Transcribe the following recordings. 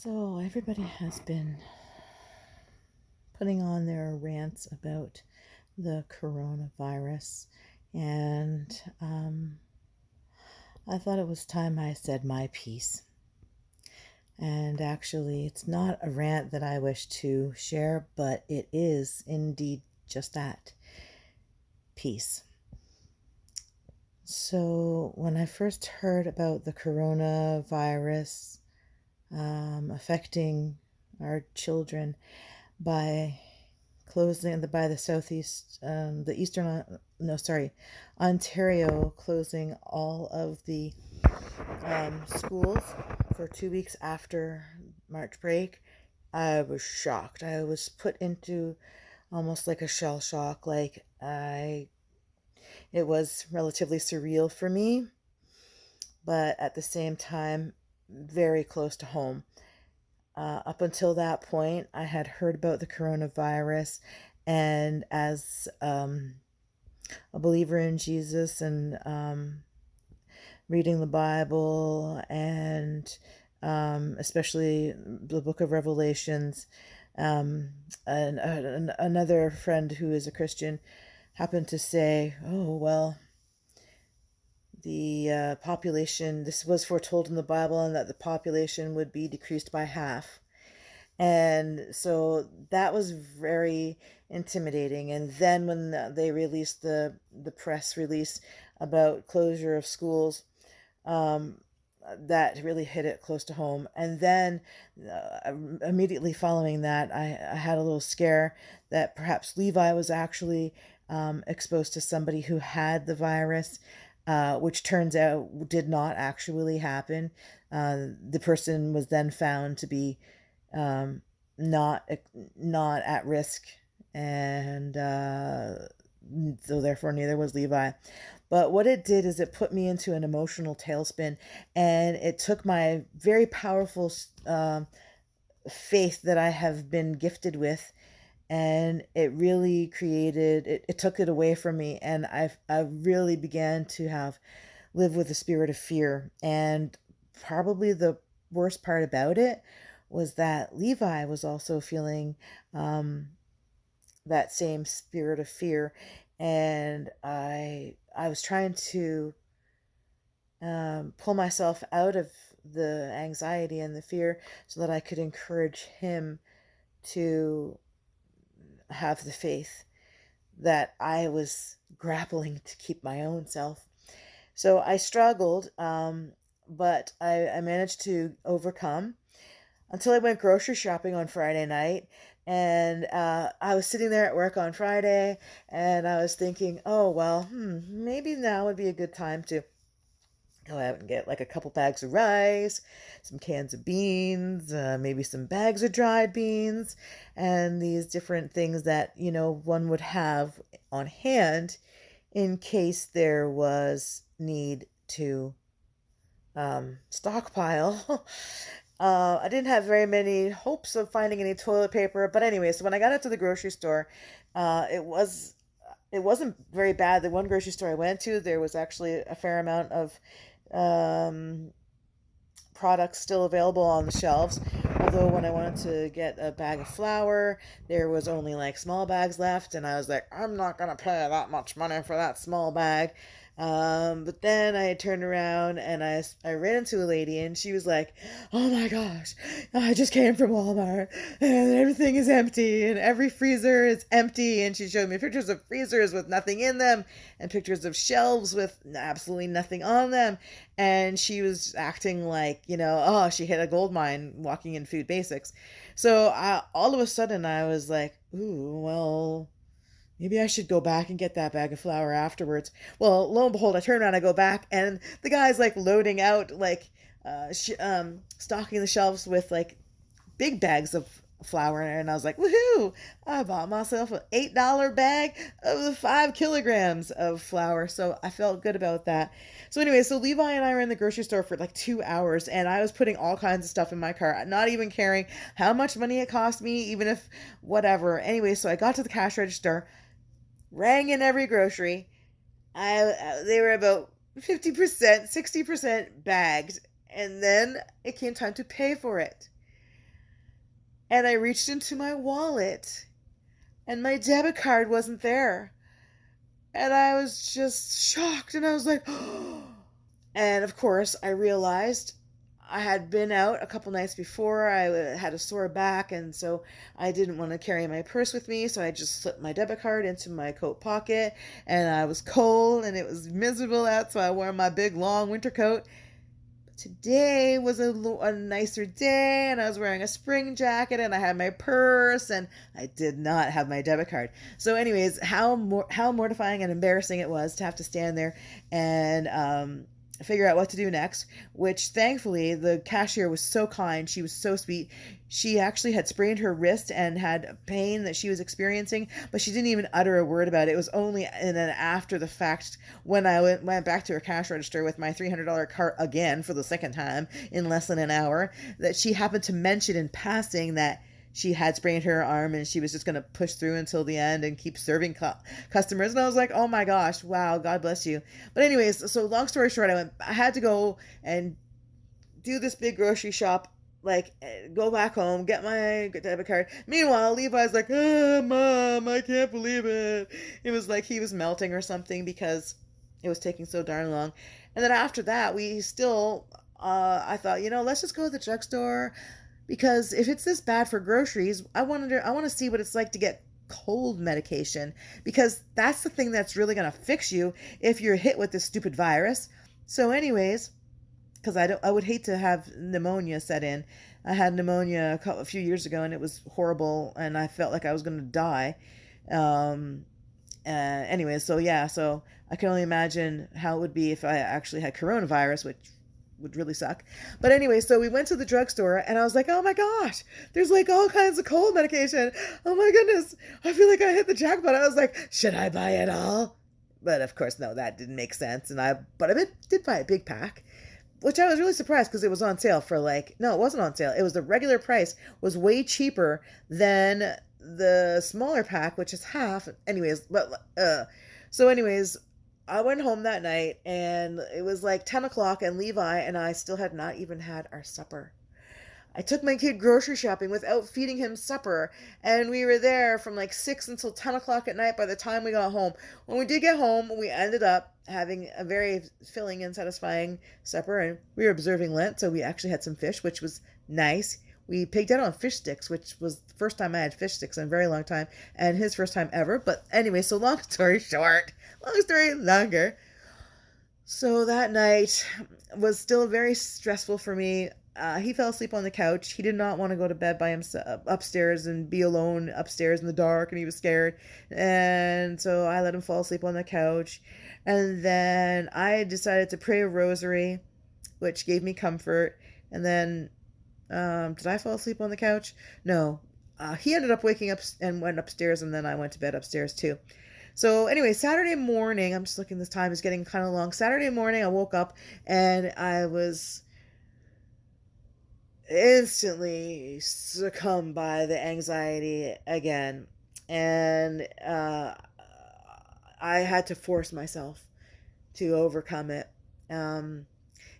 So everybody has been putting on their rants about the coronavirus, and I thought it was time I said my piece. And actually, it's not a rant that I wish to share, but it is indeed just that piece. So when I first heard about the coronavirus affecting our children by by the southeast, the eastern, no, sorry, Ontario closing all of the schools for 2 weeks after March break. I was shocked. I was put into almost like a shell shock. It was relatively surreal for me, but at the same time, very close to home. Up until that point, I had heard about the coronavirus, and as a believer in Jesus and reading the Bible and especially the book of Revelations, and another friend who is a Christian happened to say, oh, well, the population, this was foretold in the Bible, and that the population would be decreased by half. And so that was very intimidating. And then when they released the press release about closure of schools, um, that really hit it close to home. And then immediately following that, I had a little scare that perhaps Levi was actually exposed to somebody who had the virus, which turns out did not actually happen. The person was then found to be um, not not at risk, and so therefore neither was Levi. But what it did is it put me into an emotional tailspin, and it took my very powerful faith that I have been gifted with, and it really it took it away from me, and I really began to have live with a spirit of fear. And probably the worst part about it was that Levi was also feeling um, that same spirit of fear, and I was trying to pull myself out of the anxiety and the fear so that I could encourage him to have the faith that I was grappling to keep my own self. So I struggled, but I managed to overcome until I went grocery shopping on Friday night. And I was sitting there at work on Friday, and I was thinking, oh, well, maybe now would be a good time to go out and get like a couple bags of rice, some cans of beans, maybe some bags of dried beans, and these different things that, one would have on hand in case there was need to stockpile. I didn't have very many hopes of finding any toilet paper, but anyway, so when I got into the grocery store, it wasn't very bad. The one grocery store I went to, there was actually a fair amount of um, products still available on the shelves. Although when I wanted to get a bag of flour, there was only like small bags left, and I was like, I'm not gonna pay that much money for that small bag. But then I turned around and I ran into a lady, and she was like, "Oh my gosh, I just came from Walmart and everything is empty and every freezer is empty." And she showed me pictures of freezers with nothing in them and pictures of shelves with absolutely nothing on them. And she was acting like, oh, she hit a gold mine walking in Food Basics. So all of a sudden I was like, ooh, well, maybe I should go back and get that bag of flour afterwards. Well, lo and behold, I turn around, I go back, and the guy's like loading out, like, stocking the shelves with like big bags of flour, and I was like, woohoo! I bought myself an $8 bag of the 5 kilograms of flour, so I felt good about that. So anyway, so Levi and I were in the grocery store for like 2 hours, and I was putting all kinds of stuff in my cart, not even caring how much money it cost me, even if whatever. Anyway, so I got to the cash register, rang in every grocery. They were about 50%, 60% bagged, and then it came time to pay for it. And I reached into my wallet and my debit card wasn't there. And I was just shocked and I was like, and of course, I realized I had been out a couple nights before. I had a sore back, and so I didn't want to carry my purse with me. So I just slipped my debit card into my coat pocket, and I was cold and it was miserable out. So I wore my big long winter coat. Today was a nicer day, and I was wearing a spring jacket, and I had my purse, and I did not have my debit card. So, anyways, how mortifying and embarrassing it was to have to stand there and figure out what to do next. Which thankfully the cashier was so kind. She was so sweet. She actually had sprained her wrist and had pain that she was experiencing, but she didn't even utter a word about it. It was only in an after the fact when I went back to her cash register with my $300 cart again for the second time in less than an hour that she happened to mention in passing that she had sprained her arm and she was just going to push through until the end and keep serving customers. And I was like, oh my gosh, wow, God bless you. But anyways, so long story short, I had to go and do this big grocery shop, like go back home, get my debit card. Meanwhile, Levi's like, oh, Mom, I can't believe it. It was like he was melting or something because it was taking so darn long. And then after that, we still, I thought, let's just go to the drugstore because if it's this bad for groceries, I want to see what it's like to get cold medication because that's the thing that's really going to fix you if you're hit with this stupid virus. So, anyways, because I would hate to have pneumonia set in. I had pneumonia a few years ago and it was horrible and I felt like I was going to die. Um, anyway, so yeah, so I can only imagine how it would be if I actually had coronavirus, which would really suck. But anyway, so we went to the drugstore and I was like, oh my gosh, there's like all kinds of cold medication. Oh my goodness, I feel like I hit the jackpot. I was like, should I buy it all? But of course, no, that didn't make sense. But I did buy a big pack, which I was really surprised because it was on sale for no, it wasn't on sale. It was the regular price was way cheaper than the smaller pack, which is half. Anyways, so anyways, I went home that night and it was like 10 o'clock and Levi and I still had not even had our supper. I took my kid grocery shopping without feeding him supper, and we were there from like 6 until 10 o'clock at night by the time we got home. When we did get home, we ended up having a very filling and satisfying supper, and we were observing Lent, so we actually had some fish, which was nice. We pigged out on fish sticks, which was the first time I had fish sticks in a very long time, and his first time ever. But anyway, so long story short, long story longer. So that night was still very stressful for me. He fell asleep on the couch. He did not want to go to bed by himself upstairs and be alone upstairs in the dark, and he was scared. And so I let him fall asleep on the couch. And then I decided to pray a rosary, which gave me comfort. And then, did I fall asleep on the couch? No. He ended up waking up and went upstairs, and then I went to bed upstairs too. So anyway, Saturday morning, I'm just looking, this time is getting kind of long. Saturday morning, I woke up and I was instantly succumbed by the anxiety again. And I had to force myself to overcome it. Um,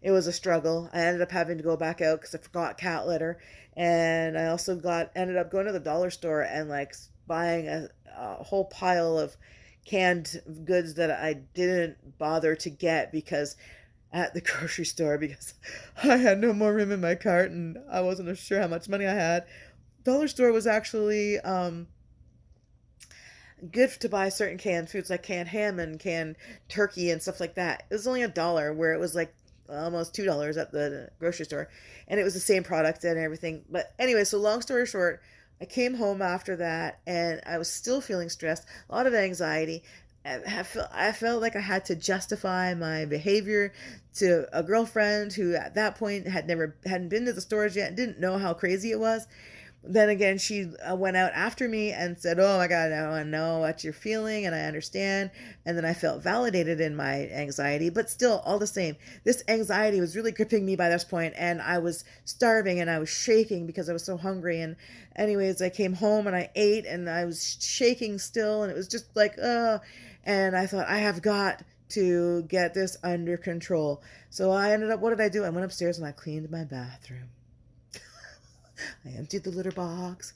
it was a struggle. I ended up having to go back out because I forgot cat litter, and I also ended up going to the dollar store and like buying a whole pile of canned goods that I didn't bother to get because at the grocery store because I had no more room in my cart and I wasn't sure how much money I had. Dollar store was actually good to buy certain canned foods like canned ham and canned turkey and stuff like that. It was only $1 where it was like almost $2 at the grocery store, and it was the same product and everything. But anyway, so long story short, I came home after that and I was still feeling stressed, a lot of anxiety. I felt like I had to justify my behavior to a girlfriend who at that point hadn't been to the stores yet and didn't know how crazy it was. Then again, she went out after me and said, oh my God, I know what you're feeling and I understand. And then I felt validated in my anxiety, but still, all the same, this anxiety was really gripping me by this point, and I was starving and I was shaking because I was so hungry. And anyways, I came home and I ate and I was shaking still, and it was just like, and I thought, I have got to get this under control. So what did I do? I went upstairs and I cleaned my bathroom. I emptied the litter box.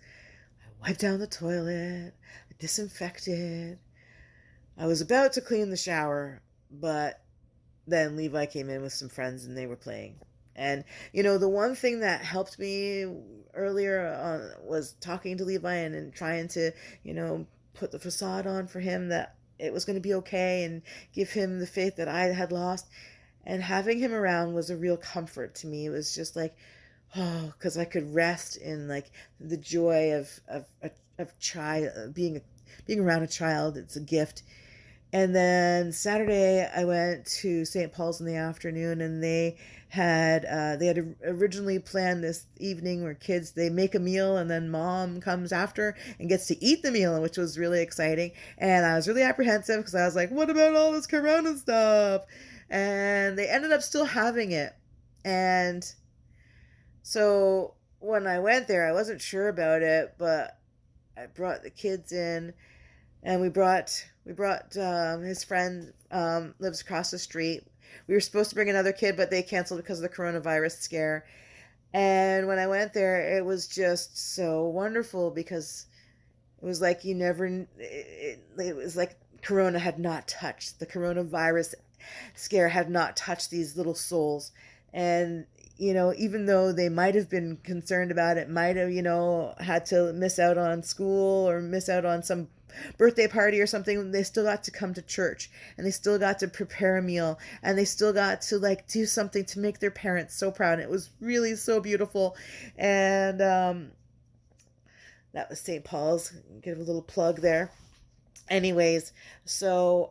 I wiped down the toilet. I disinfected. I was about to clean the shower, but then Levi came in with some friends and they were playing. And, the one thing that helped me earlier was talking to Levi and trying to, put the facade on for him that it was going to be okay and give him the faith that I had lost. And having him around was a real comfort to me. It was just like, oh, because I could rest in like the joy of child being around a child. It's a gift. And then Saturday, I went to St. Paul's in the afternoon, and they had originally planned this evening where kids they make a meal, and then mom comes after and gets to eat the meal, which was really exciting. And I was really apprehensive because I was like, "What about all this Corona stuff?" And they ended up still having it, and so when I went there, I wasn't sure about it, but I brought the kids in and we brought his friend lives across the street. We were supposed to bring another kid, but they canceled because of the coronavirus scare. And when I went there, it was just so wonderful because it was like it was like Corona had not touched the coronavirus scare had not touched these little souls. And even though they might have been concerned about it, might have had to miss out on school or miss out on some birthday party or something, they still got to come to church, and they still got to prepare a meal, and they still got to like do something to make their parents so proud. And it was really so beautiful. And that was St. Paul's. Give a little plug there. Anyways, so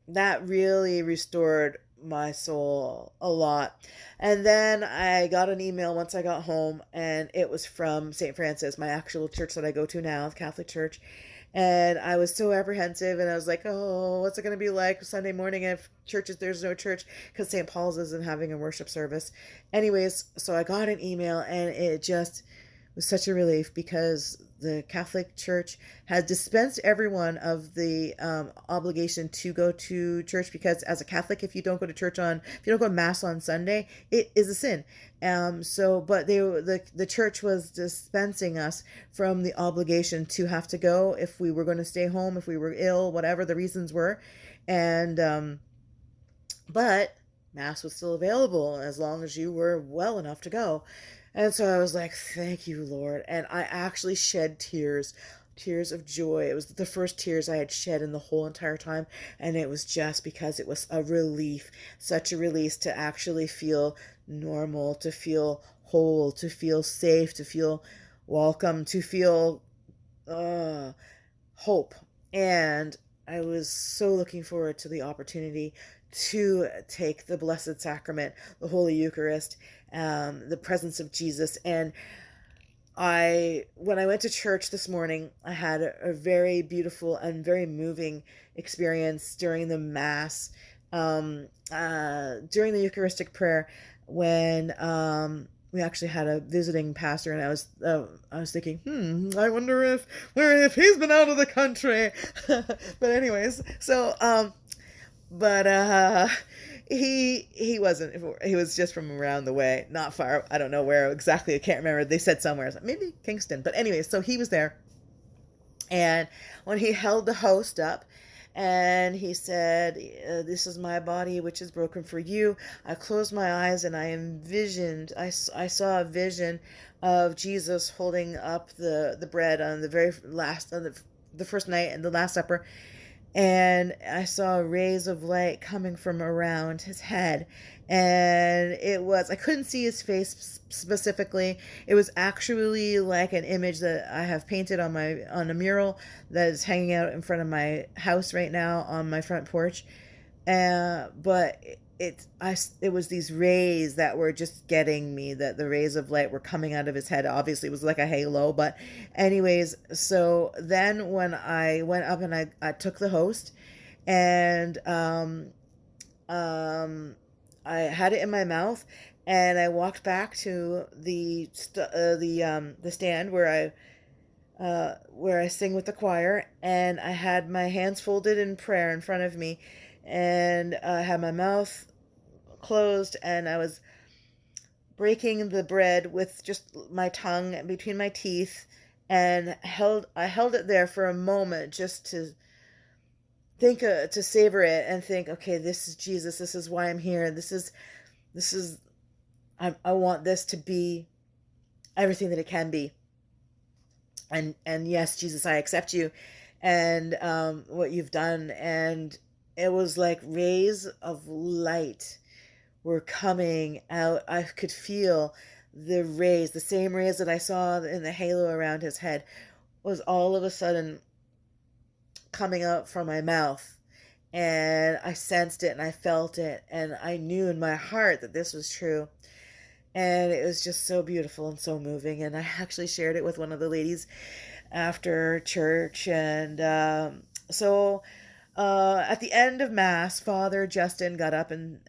that really restored my soul a lot. And then I got an email once I got home, and it was from St. Francis, my actual church that I go to now, the Catholic Church. And I was so apprehensive, and I was like, oh, what's it going to be like Sunday morning if there's no church because St. Paul's isn't having a worship service. Anyways, so I got an email, and it just was such a relief because the Catholic Church has dispensed everyone of the obligation to go to church, because as a Catholic, if you don't go to Mass on Sunday, it is a sin. But the church was dispensing us from the obligation to have to go if we were going to stay home, if we were ill, whatever the reasons were. And but Mass was still available as long as you were well enough to go. And so I was like, thank you, Lord. And I actually shed tears of joy. It was the first tears I had shed in the whole entire time. And it was just because it was a relief, such a release to actually feel normal, to feel whole, to feel safe, to feel welcome, to feel hope. And I was so looking forward to the opportunity to take the Blessed Sacrament, the Holy Eucharist, the presence of Jesus. And when I went to church this morning, I had a very beautiful and very moving experience during the Mass, during the Eucharistic prayer, when we actually had a visiting pastor, and I was thinking, I wonder if he's been out of the country. But anyways, so but he wasn't. He was just from around the way, not far. I don't know where exactly. I can't remember. They said somewhere, maybe Kingston. But anyway, so he was there, and when he held the host up, and he said, "This is my body, which is broken for you," I closed my eyes and I envisioned. I saw a vision of Jesus holding up the bread on the very last on the first night and the Last Supper, and I saw rays of light coming from around his head. And I couldn't see his face specifically. It was actually like an image that I have painted on a mural that is hanging out in front of my house right now on my front porch. But it was these rays that were just getting me, that the rays of light were coming out of his head. Obviously it was like a halo, but anyways, so then when I went up and I took the host, and I had it in my mouth, and I walked back to the stand where I sing with the choir, and I had my hands folded in prayer in front of me, and I had my mouth closed, and I was breaking the bread with just my tongue between my teeth, and I held it there for a moment just to think, to savor it and think, okay, this is Jesus. This is why I'm here. This is I want this to be everything that it can be. And yes, Jesus, I accept you and what you've done. And it was like rays of light were coming out. I could feel the rays, the same rays that I saw in the halo around his head, was all of a sudden coming out from my mouth. And I sensed it and I felt it. And I knew in my heart that this was true. And it was just so beautiful and so moving. And I actually shared it with one of the ladies after church. And at the end of Mass, Father Justin got up and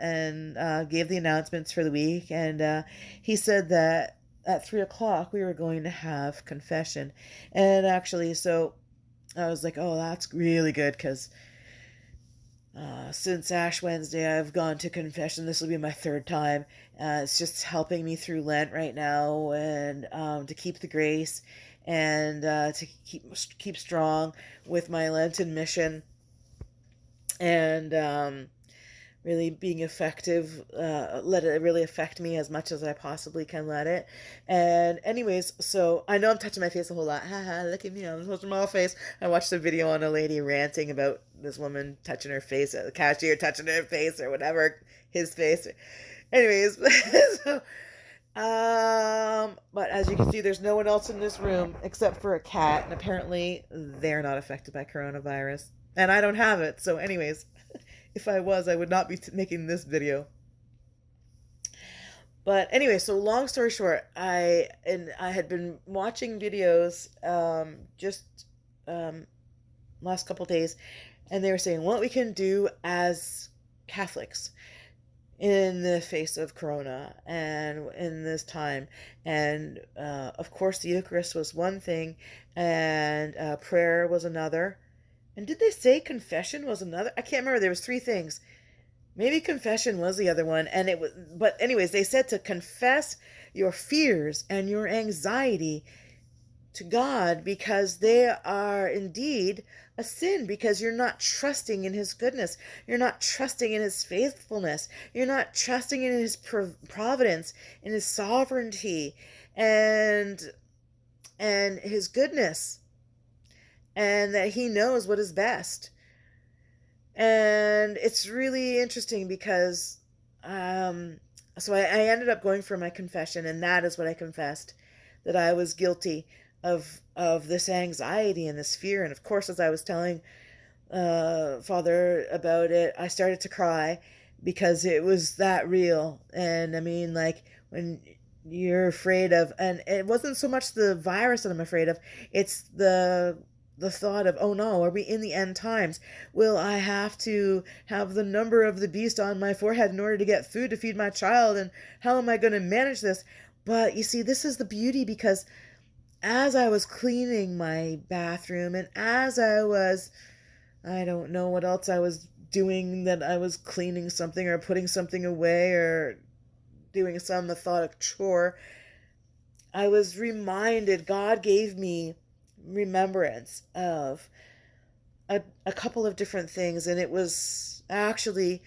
gave the announcements for the week. And he said that at 3 o'clock we were going to have confession. And actually, so I was like, oh, that's really good, because since Ash Wednesday, I've gone to confession. This will be my third time. It's just helping me through Lent right now, and to keep the grace, and to keep strong with my Lenten mission, and really being effective. Let it really affect me as much as I possibly can let it. And anyways, so I know I'm touching my face a whole lot. Haha, look at me, I'm touching my face. I watched a video on a lady ranting about this woman touching her face, the cashier touching her face or whatever, his face. Anyways, so, but as you can see, there's no one else in this room except for a cat, and apparently they're not affected by coronavirus. And I don't have it, so anyways, if I was, I would not be making this video. But anyway, so long story short, I had been watching videos just last couple days, and they were saying what we can do as Catholics in the face of Corona and in this time. And of course, the Eucharist was one thing, and prayer was another. And did they say confession was another? I can't remember. There was three things. Maybe confession was the other one. And it was, but anyways, they said to confess your fears and your anxiety to God, because they are indeed a sin, because you're not trusting in his goodness. You're not trusting in his faithfulness. You're not trusting in his providence, in his sovereignty, and his goodness, and that he knows what is best. And it's really interesting because so I ended up going for my confession, and that is what I confessed, that I was guilty of this anxiety and this fear. And of course, as I was telling Father about it, I started to cry, because it was that real. And I mean, like, when you're afraid of, and it wasn't so much the virus that I'm afraid of, it's the thought of, oh no, are we in the end times? Will I have to have the number of the beast on my forehead in order to get food to feed my child? And how am I going to manage this? But you see, this is the beauty, because as I was cleaning my bathroom, and as I don't know what else I was doing, that I was cleaning something or putting something away or doing some methodic chore, I was reminded, God gave me remembrance of a couple of different things. And it was actually,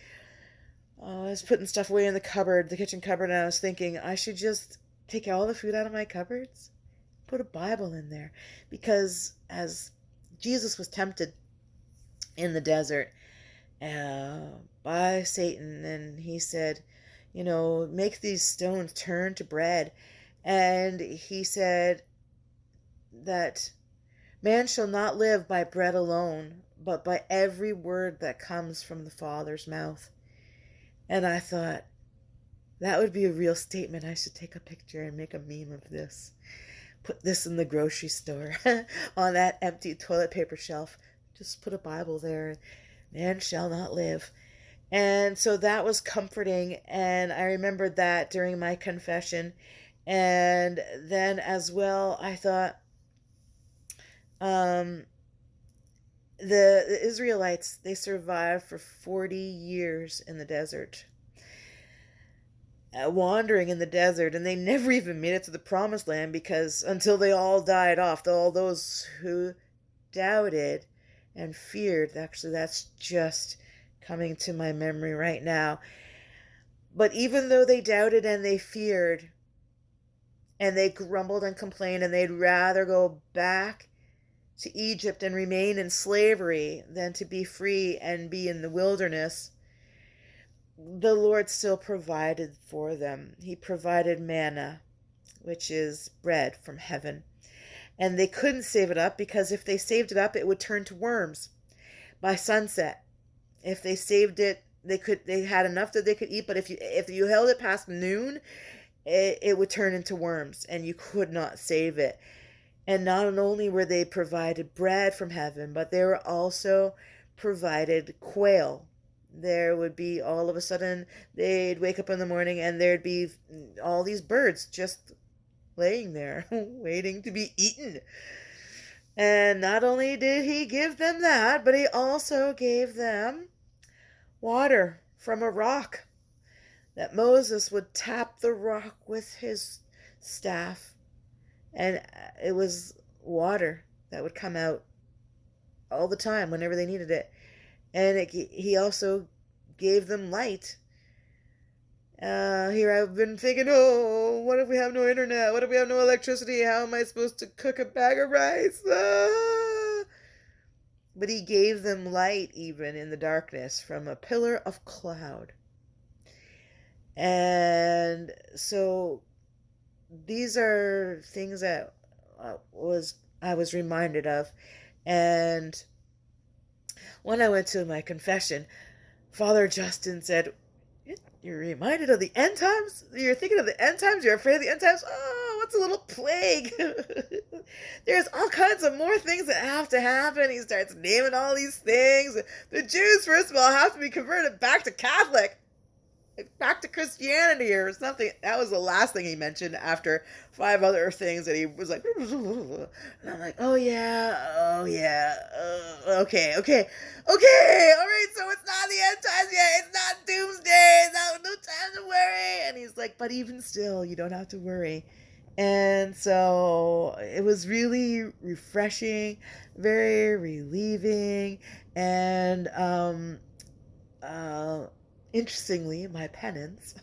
I was putting stuff away in the cupboard, the kitchen cupboard, and I was thinking I should just take all the food out of my cupboards, put a Bible in there. Because as Jesus was tempted in the desert by Satan, and he said, make these stones turn to bread. And he said that man shall not live by bread alone, but by every word that comes from the Father's mouth. And I thought, that would be a real statement. I should take a picture and make a meme of this. Put this in the grocery store on that empty toilet paper shelf. Just put a Bible there. Man shall not live. And so that was comforting. And I remembered that during my confession. And then as well, I thought, the Israelites, they survived for 40 years in the desert. wandering in the desert, and they never even made it to the promised land because until they all died off, all those who doubted and feared. Actually, that's just coming to my memory right now. But even though they doubted and they feared, and they grumbled and complained, and they'd rather go back to Egypt and remain in slavery than to be free and be in the wilderness, the Lord still provided for them. He provided manna, which is bread from heaven. And they couldn't save it up because if they saved it up, it would turn to worms by sunset. If they saved it, they had enough that they could eat, but if you held it past noon, it would turn into worms and you could not save it. And not only were they provided bread from heaven, but they were also provided quail. There would be all of a sudden, they'd wake up in the morning and there'd be all these birds just laying there, waiting to be eaten. And not only did he give them that, but he also gave them water from a rock, that Moses would tap the rock with his staff, and it was water that would come out all the time whenever they needed it. And he also gave them light. Here I've been thinking, oh, what if we have no internet? What if we have no electricity? How am I supposed to cook a bag of rice? But he gave them light even in the darkness from a pillar of cloud. And so these are things that I was reminded of. And when I went to my confession, Father Justin said, "You're reminded of the end times? You're thinking of the end times? You're afraid of the end times? Oh, what's a little plague?" There's all kinds of more things that have to happen. He starts naming all these things. The Jews, first of all, have to be converted back to Catholic, back to Christianity or something. That was the last thing he mentioned after 5 other things that he was like, and I'm like, oh yeah, okay, all right, so it's not the end times yet, it's not doomsday, no time to worry. And he's like, but even still, you don't have to worry. And so it was really refreshing, very relieving, and interestingly, my penance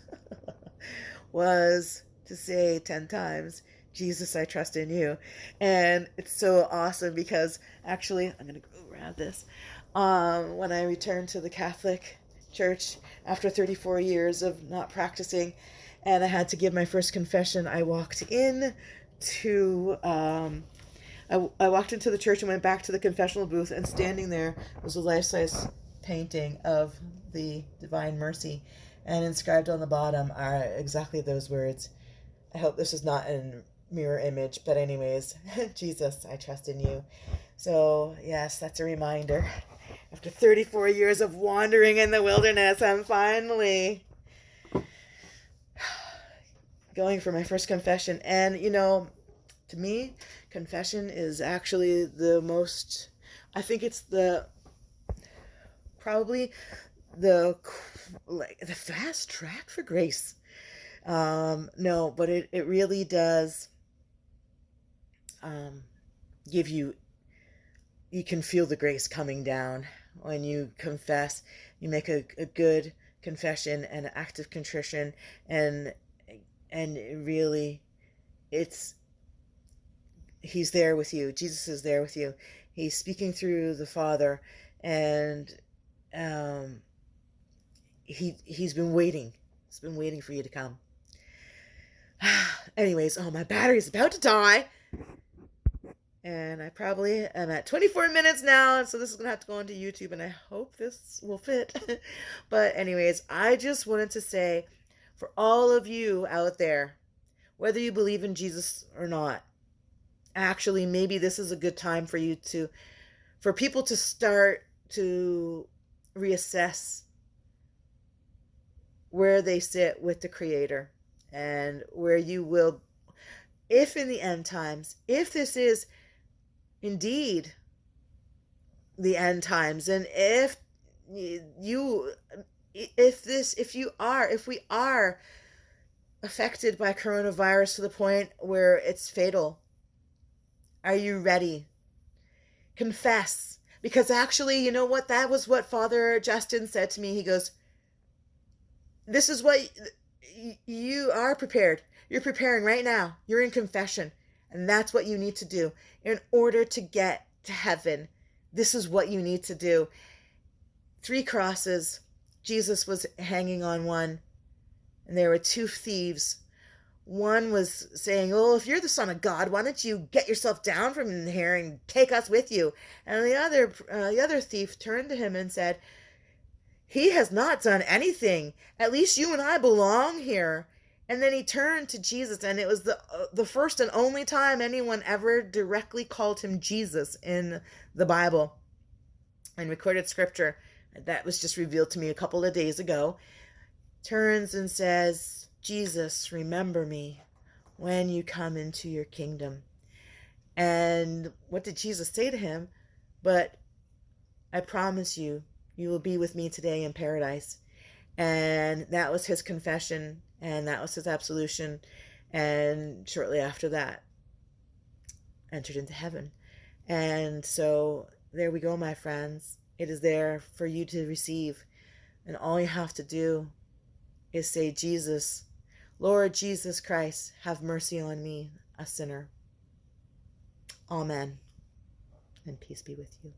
was to say 10 times, "Jesus, I trust in you." And it's so awesome because actually, I'm going to go grab this. When I returned to the Catholic Church after 34 years of not practicing, and I had to give my first confession, I walked in to I walked into the church and went back to the confessional booth, and standing there was a life-size painting of the Divine Mercy, and inscribed on the bottom are exactly those words. I hope this is not a mirror image, but anyways, "Jesus, I trust in you." So yes, that's a reminder. After 34 years of wandering in the wilderness, I'm finally going for my first confession. And to me, confession is actually the most, I think it's probably the fast track for grace. No, but it really does give you can feel the grace coming down when you confess. You make a good confession and an act of contrition, and really, he's there with you. Jesus is there with you. He's speaking through the Father, and he's been waiting. He's been waiting for you to come. Anyways, my battery's about to die. And I probably am at 24 minutes now, so this is going to have to go onto YouTube, and I hope this will fit. But anyways, I just wanted to say, for all of you out there, whether you believe in Jesus or not, actually, maybe this is a good time for people to start to reassess where they sit with the Creator, and where you will, if in the end times, if this is indeed the end times, and if we are affected by coronavirus to the point where it's fatal? Are you ready? Confess. Because actually, you know what? That was what Father Justin said to me. He goes, this is what you are prepared. You're preparing right now. You're in confession. And that's what you need to do in order to get to heaven. This is what you need to do. 3 crosses. Jesus was hanging on one, and there were 2 thieves. One was saying, "Oh, if you're the Son of God, why don't you get yourself down from here and take us with you?" And the other thief turned to him and said, "He has not done anything. At least you and I belong here." And then he turned to Jesus, and it was the first and only time anyone ever directly called him Jesus in the Bible, in recorded scripture. That was just revealed to me a couple of days ago. Turns and says, "Jesus, remember me when you come into your kingdom." And what did Jesus say to him? But I promise you, you will be with me today in paradise. And that was his confession, and that was his absolution. And shortly after that, entered into heaven. And so there we go, my friends. It is there for you to receive. And all you have to do is say, "Jesus, Lord Jesus Christ, have mercy on me, a sinner." Amen. And peace be with you.